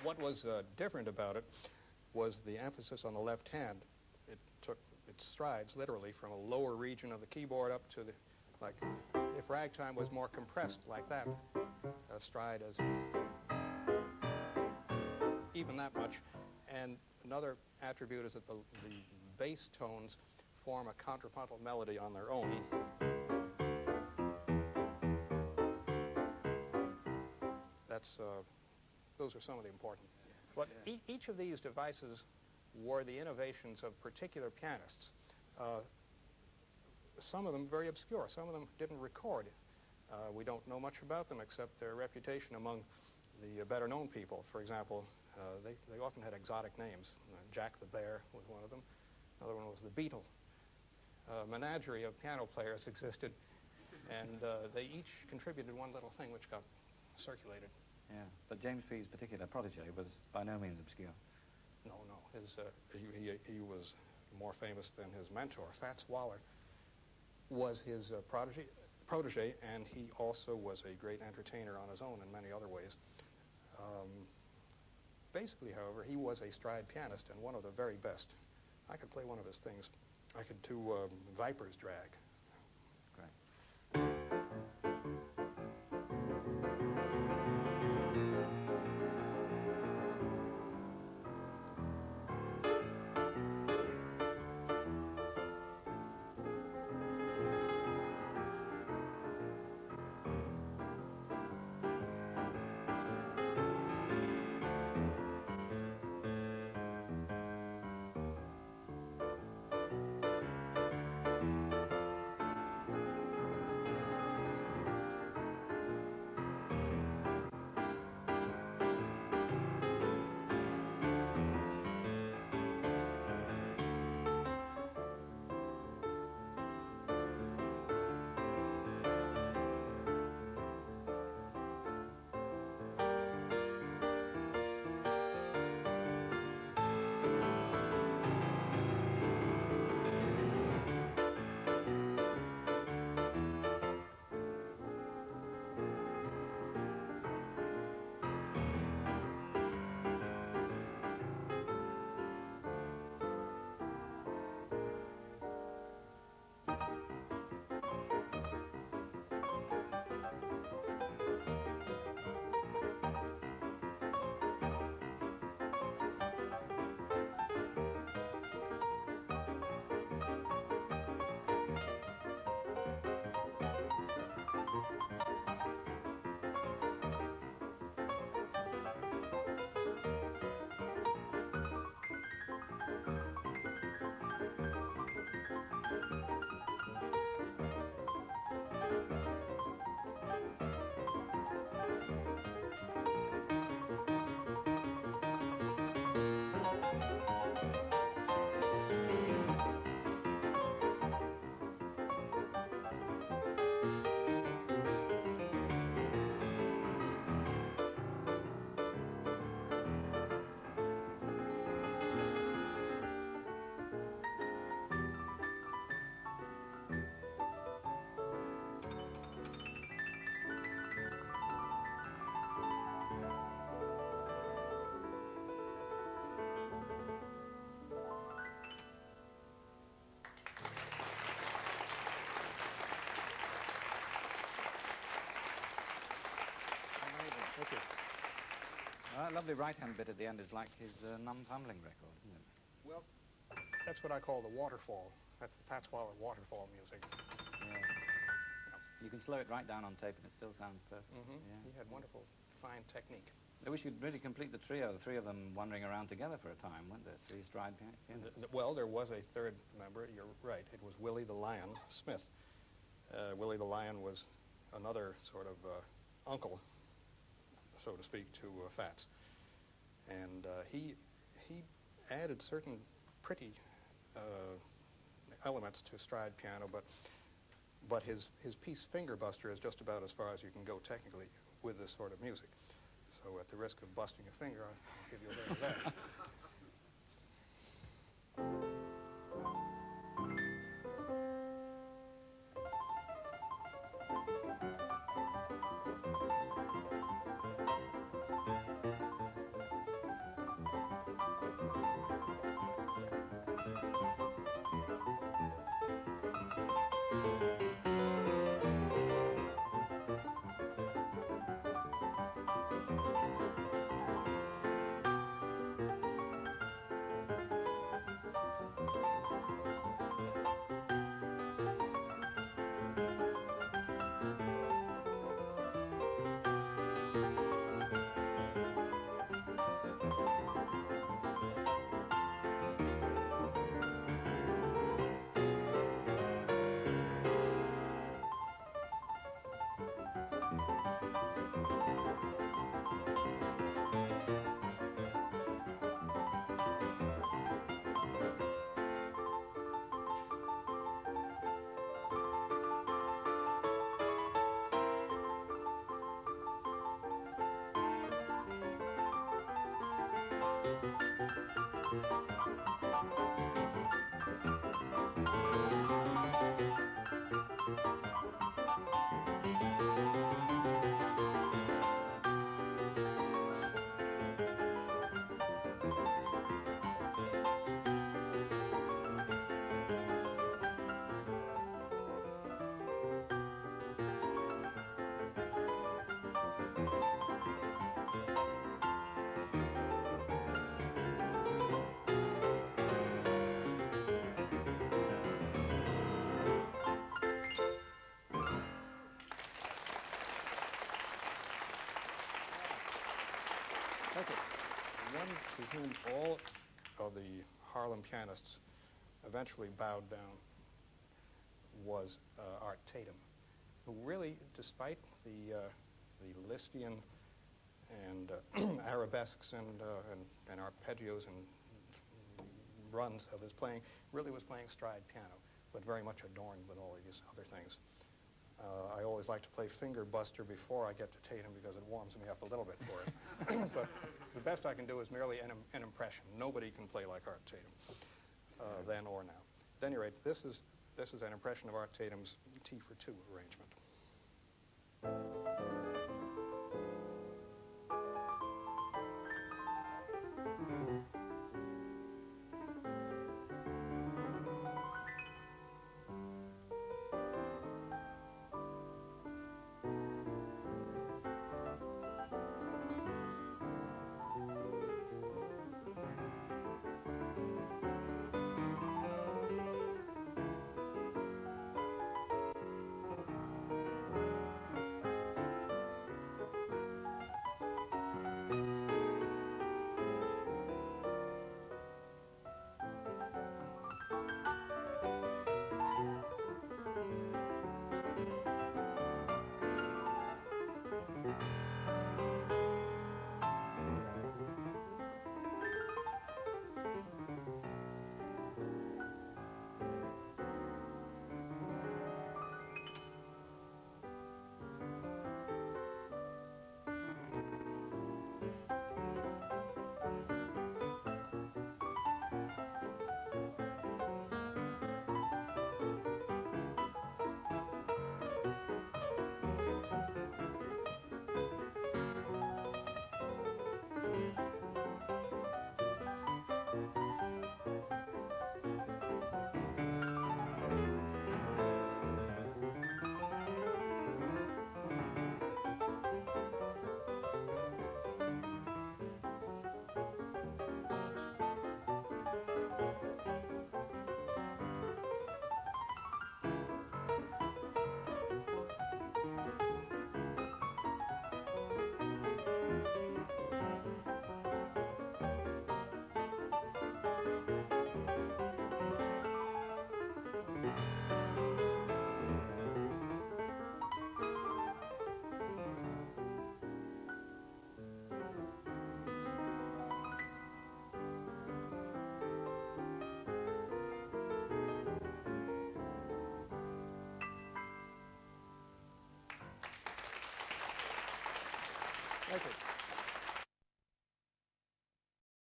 What was different about it was the emphasis on the left hand. It took its strides literally from a lower region of the keyboard up to the, like, if ragtime was more compressed like that, a stride as even that much. And another attribute is that the bass tones form a contrapuntal melody on their own. Those are some of the important. But each of these devices were the innovations of particular pianists. Some of them very obscure. Some of them didn't record. We don't know much about them except their reputation among the better-known people. For example, they often had exotic names. Jack the Bear was one of them. Another one was the Beetle. A menagerie of piano players existed, and they each contributed one little thing which got circulated. Yeah, but James P.'s particular protege was by no means obscure. No. He was more famous than his mentor. Fats Waller was his protege, and he also was a great entertainer on his own in many other ways. Basically, however, he was a stride pianist and one of the very best. I could play one of his things. I could do Viper's Drag. Great. Thank you. That lovely right-hand bit at the end is like his non-tumbling record, isn't it? Well, that's what I call the waterfall. That's the Fats Waller waterfall music. Yeah. You can slow it right down on tape and it still sounds perfect. Mm-hmm. Yeah. He had wonderful, fine technique. I wish you'd really complete the trio, the three of them wandering around together for a time, weren't there? Three stride pianists. Well, there was a third member. You're right. It was Willie the Lion Smith. Willie the Lion was another sort of uncle, so to speak, to Fats. And he added certain pretty elements to stride piano, but his piece Fingerbuster is just about as far as you can go technically with this sort of music. So at the risk of busting a finger, I'll give you a little of that. Okay. One to whom all of the Harlem pianists eventually bowed down was Art Tatum, who really, despite the Lisztian and arabesques and arpeggios and runs of his playing, really was playing stride piano, but very much adorned with all of these other things. I always like to play Finger Buster before I get to Tatum because it warms me up a little bit for it. But the best I can do is merely an impression. Nobody can play like Art Tatum, then or now. At any rate, this is an impression of Art Tatum's T for 2 arrangement.